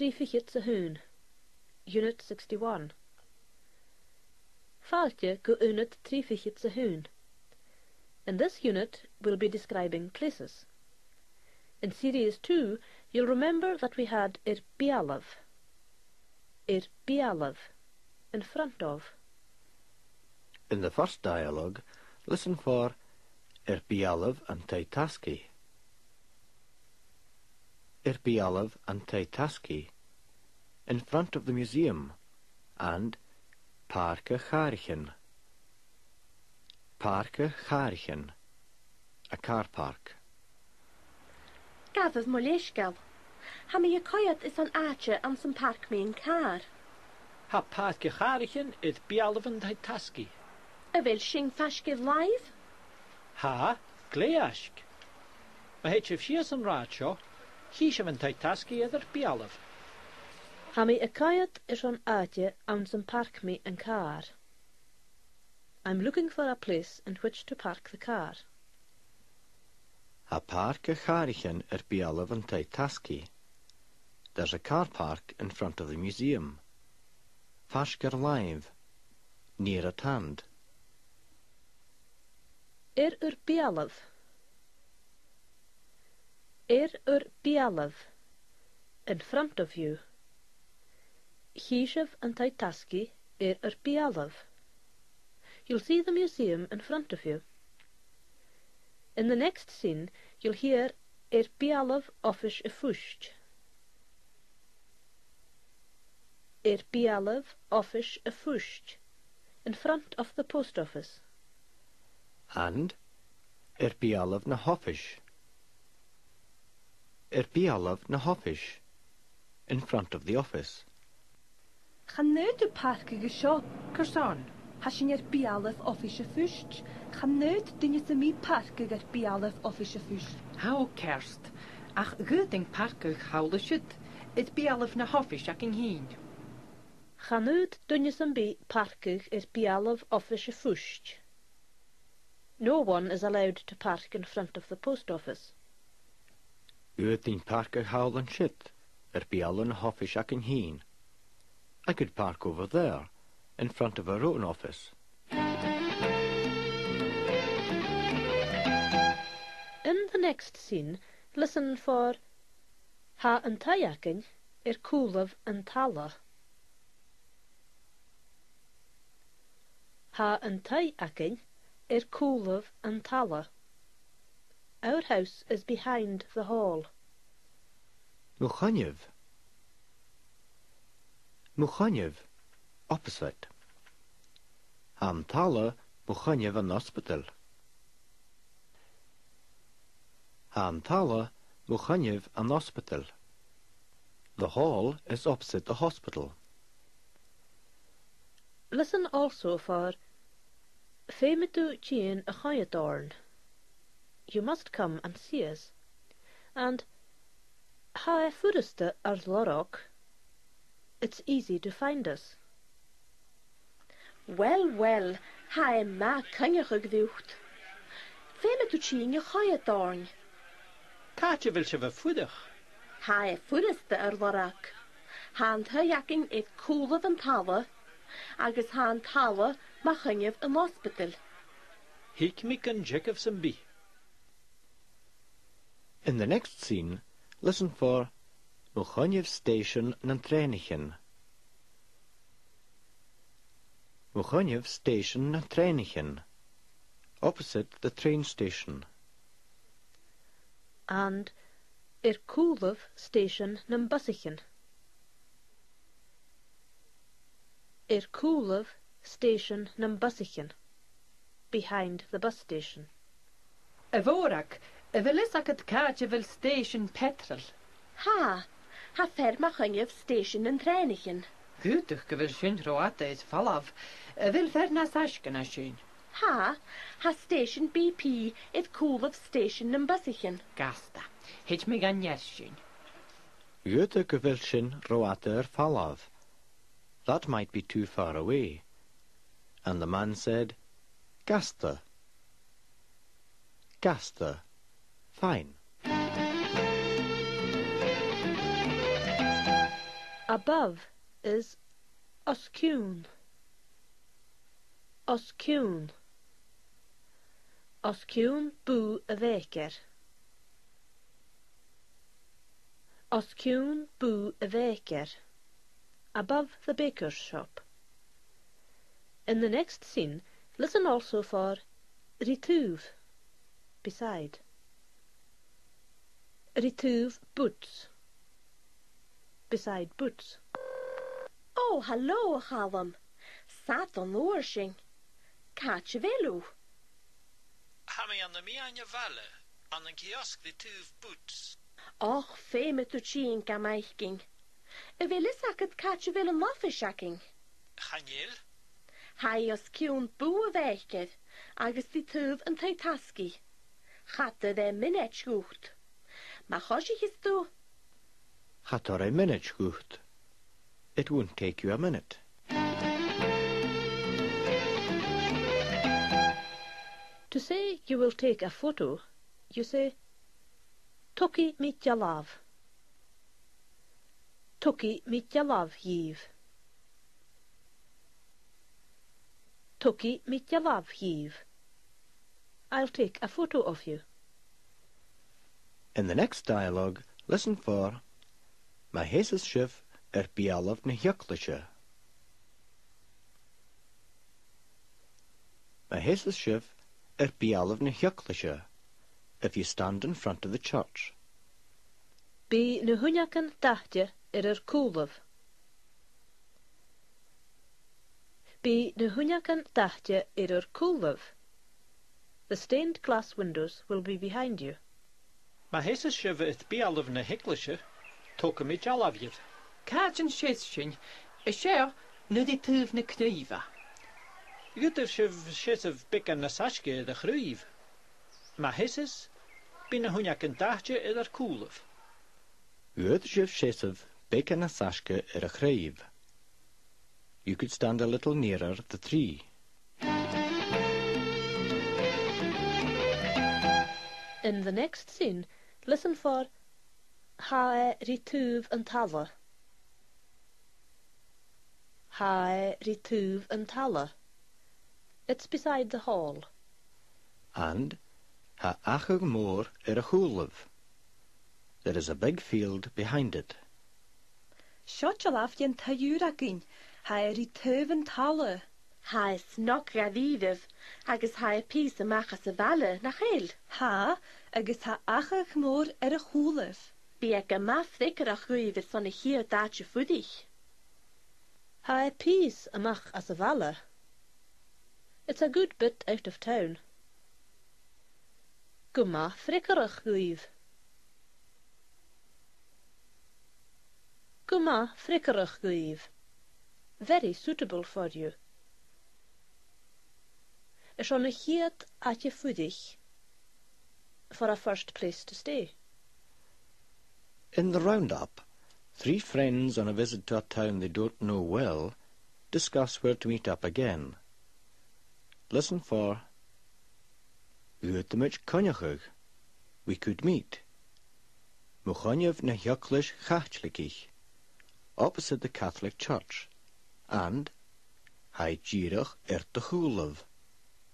trífichit sa hún. Unit 61. Fáilte go unit trífichit sa hún. In this unit, we'll be describing places. In Series 2, you'll remember that we had bialav, in front of. In the first dialogue, listen for bialav and taitaski. Bialav and taitaski, in front of the museum, and Parke Charchen. Parke Charchen, a car park. Gafodd moleisgal. Ha mi coiad is an ache an some park me in car. Ha Parke Charchen is bialav and taitaski. A vil sing fashgiv live? Ha, gleask. Ma het je fies an racho, hieshe van taitaski eder bialav. Ha mi caiad is an ache an some park me in car. I'm looking for a place in which to park the car. Ha Parke Charchen bialav and taitaski. There's a car park in front of the museum. Fashger live, near at hand. Bialav. Bialav, in front of you. Hieshev and taitaski bialav. You'll see the museum in front of you. In the next scene, you'll hear bialav offish a fusht. Bialav offish a fusht, in front of the post office. And bialav na hoffish. Bialav na hoffish, in front of the office. Gaan nu de parke gesho, kerson. Hashin bialav office fusht. Gaan nu dinge se mi parke bialav office fusht. How kerst? Ach goeding parke houden shit. Het bialav na hoffish aking heen. Chanuid dunjus be parkig bialav office fusht. No one is allowed to park in front of the post office. Goeding parke houden shit. Bialav na hoffish aking heen. I could park over there, in front of our own office. In the next scene, listen for Ha an tayakin coolav an tala. Ha an tayakin coolav an tala. Our house is behind the hall. Muchanev, opposite. Hamtala, Muchanev an hospital. Hamtala, Muchanev an hospital. The hall is opposite the hospital. Listen also for Femitu Chien a Chayadorn. You must come and see us. And Ha Furiste ar Lorok. It's easy to find us. Well, ha ma kanje gegducht. Feme tu chien je chayadorn. Kaatje wil ze vervoedig. Ha furiste lorak. Han jaking coole van tala. Agus han tala ma kanje een hospital. Hiek me kan Jacobs en B. In the next scene, listen for Muchanev station na treinichen. Muchanev station na treinichen. Opposite the train station. And Coolav station na bussichen. Coolav station na bussichen. Behind the bus station. Vorak, wil is het kaartje wil station petrol. Ha ferma kanje station en treinichen. Gutig wil schön roate is valav. Wil verna sashkena schön. Ha station BP Coolav station en bussichen. Gasta, het me gan schön. Goethe gewilshin roater falav. That might be too far away. And the man said, Gasta. Gasta. Above is osciún. Osciún. Osciún bú a bhécer. Osciún bú a bhécer. Above the baker's shop. In the next scene, listen also for ritúv, beside. Ritúv boots, beside boots. Oh, hallo, Challam. Sat on oorsing. Catch velu. Hami an mi anja valle, an een kiosk die tuv boots. Och, feme tu chien gamaiking. Wil is ak het catch velu moffishaking. Chanjil? Hai os kiun boe weiker, agus die tuv en taitaski. Hatte de minnet goed. Maar hoshi is tu? Gaat er een minute goed. It won't take you a minute. To say you will take a photo, you say Tuki mit jalav. Tuki mit jalav yiv. Tuki mit jalav yiv. I'll take a photo of you. In the next dialogue, listen for Ma heses shif bialaf na hyuklisha. Ma heses shif bialaf na hyuklisha. If you stand in front of the church. Be na hunyakan dahtje coolav. Be na hunyakan dahtje coolav. The stained glass windows will be behind you. Ma heses shiv it bialov na hiklische, toke mi jalavjev. Catch and shin, a share, no de tuv na kniva. Jutev shiv shisev bikken na sashke de gruiv. Ma heses, binnen hunjak een dagje koelev. Uurtjef shesev beken a sashke a grave. You could stand a little nearer the tree. In the next scene, listen for Hae rituv and tala. Hae rituv and tala. It's beside the hall. And ha achug moor a chulev. There is a big field behind it. Shotjalaf yen tayuragin, hai rituven tala. Hai snok radidev, agus hai piece machas a valle nach heel. Ha, agus ha achag moor chulev. Be ek a maf thicker a gruive son a hier daatje fudich. Hae peace amach as a valle. It's a good bit out of town. Guma frikkerig guiv. Guma frikkerig guiv. Very suitable for you. Is on a heat at je foodig for a first place to stay. In the roundup, 3 friends on a visit to a town they don't know well discuss where to meet up again. Listen for Uurtemich konjachug. We could meet. Muchonjev na hyuklish chachtlikich, opposite the Catholic Church, and Hai Jirach de Chulev.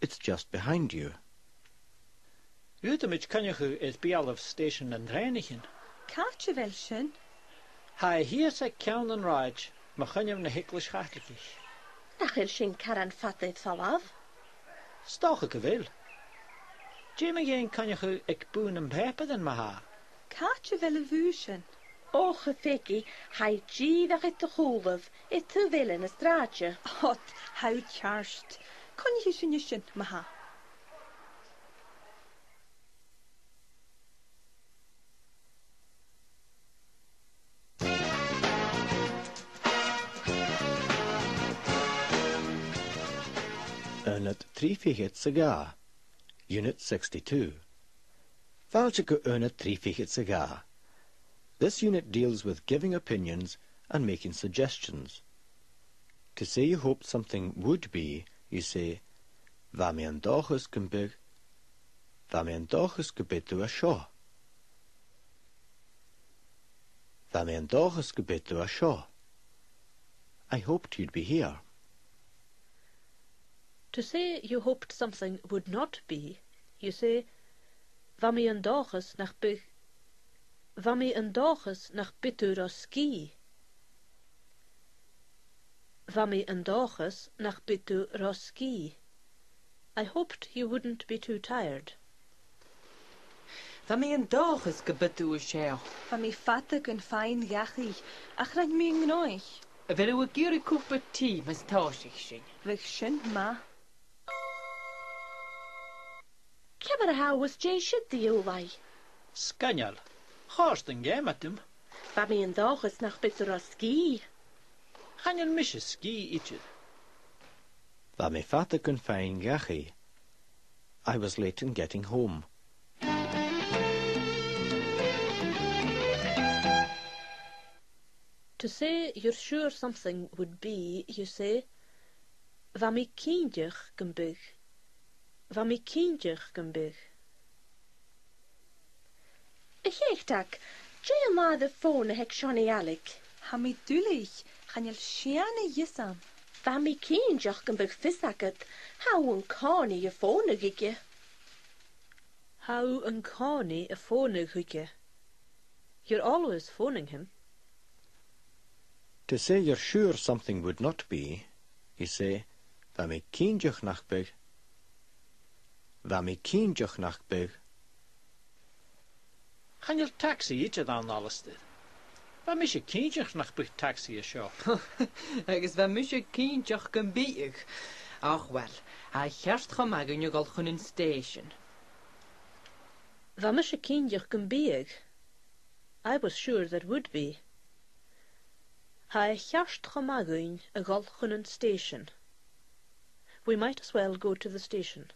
It's just behind you. Jutemich kanjage is bialov station en reinigen. Catch a velshin. Hai hier se kjaun en raj, ma ganjev na hiklish gachtlikich. Nach heel shin karan fatte salav. Stoch ik wil. Jimmy geen kanjage ik boen en pepe den ma ha. Catch a velavushin. Och, fikkie, hai jievig it te chulev, it te willen a straatje. Hot, how charged. Kon je shin maha. Unit 3 Unit 62. Valchiko Unit 3 This unit deals with giving opinions and making suggestions. To say you hope something would be, you say, Va me an dochus gebit to a shaw. Va me an dochus gebit to a shaw. I hoped you'd be here. To say you hoped something would not be, you say, Va mi an dachas nach bitur o ski. Va mi an dachas nach bitur o ski. I hoped you wouldn't be too tired. Va mi an dachas go bitú sé. Va mi fatig yn ffain gachi, ach rhaid mi ngnoich. A bheith a gyrra cúpa tí mas táisich sin. Vich sin ma. Cebar how was Jay shid the ulai. Scanial. Chorst yn gem at ym. Va mi an dachas nach bitter o ski. Chanel misje ski ichid. Va mi fata kun fein gachi. I was late in getting home. To say you're sure something would be, you say, Va mi kindjach gembig. Va mi kindjach gembig. Ich echtag, Jay ma the phone hek Shani Gaelic. Ha mi dulich, chanel shiane yisam. Va mi kindjach gembig fisaket, how un carny je phone gige. How an carny a phone huike. You're always phoning him. To say you're sure something would not be, you say, Va mi kindjach nach big. Va mi kindjach nach big. Chanel taxi ichid an allestid. Va misje kindjach nach big taxi a seo. Agus va misje kindjach gan bíig. Ach wel, a chearst chom agan you gal chun in station. Va misje kindjach gembig. I was sure that would be. Ha chearst chamaguin a golchunen station. We might as well go to the station.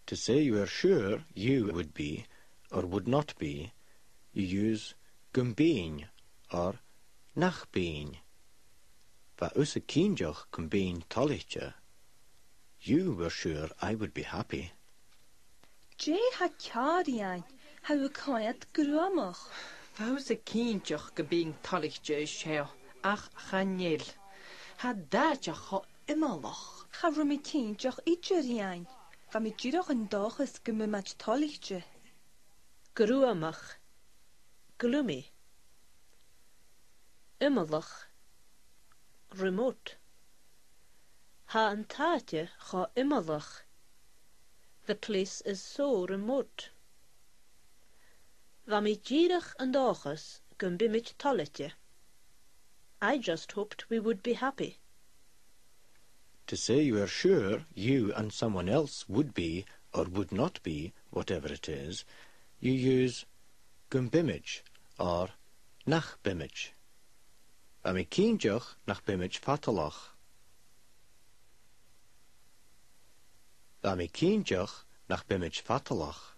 To say you are sure you would be or would not be, you use gumbein or nachbein. Va usa kindjach gumbein tolichtje. You were sure I would be happy. Jay ha karian, ha u kayat gruamach. Vaus a kindjach go bíing talichtje sé. Ach chanel. Ha dáteach cho imalach. Ha rumi kindjach idjerian. Va mi jirach yn dachas gymymach tolichtje. Gruamach. Gloomy. Imalach. Remote. Ha an taatje cha imalach. The place is so remote. Va mi jirach an dachas gumbimich tolletje. I just hoped we would be happy. To say you are sure you and someone else would be or would not be, whatever it is, you use gumbimich or nachbimich. Va mi kindjach nachbimich fatalach. Va mi kindjach nachbimich fatalach.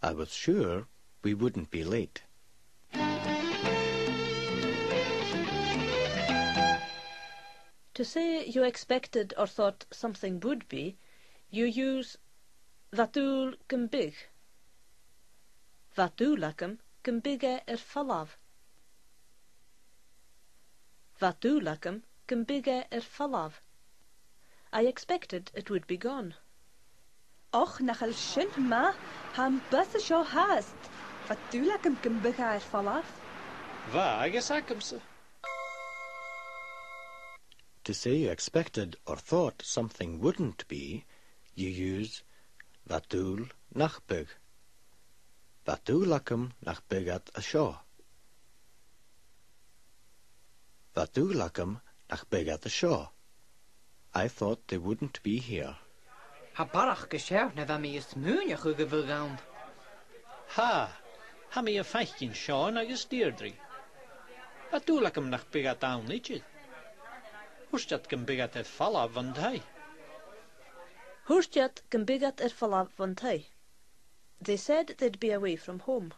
I was sure we wouldn't be late. To say you expected or thought something would be, you use Vatúl gumbig. Vatúlacham gumbige falav. Vatúlacham gumbige falav. I expected it would be gone. Och nachal sin ma, ham bus sho hast. Va dulakam gymbyga falaf. Va agus akamse. To say you expected or thought something wouldn't be, you use Vatúl nachbig. Vatúlacham nachbigat a shaw. Vatúlacham nachbigat a shaw. I thought they wouldn't be here. Ha barach gesher na va mi smúne chu go bhil Ha mi a feichin Sean agus Deirdre. A dúlacham nach bigat down ichid. Húrstad gan bigat falla van thai. Húrstad gan bigat falav van thai. They said they'd be away from home.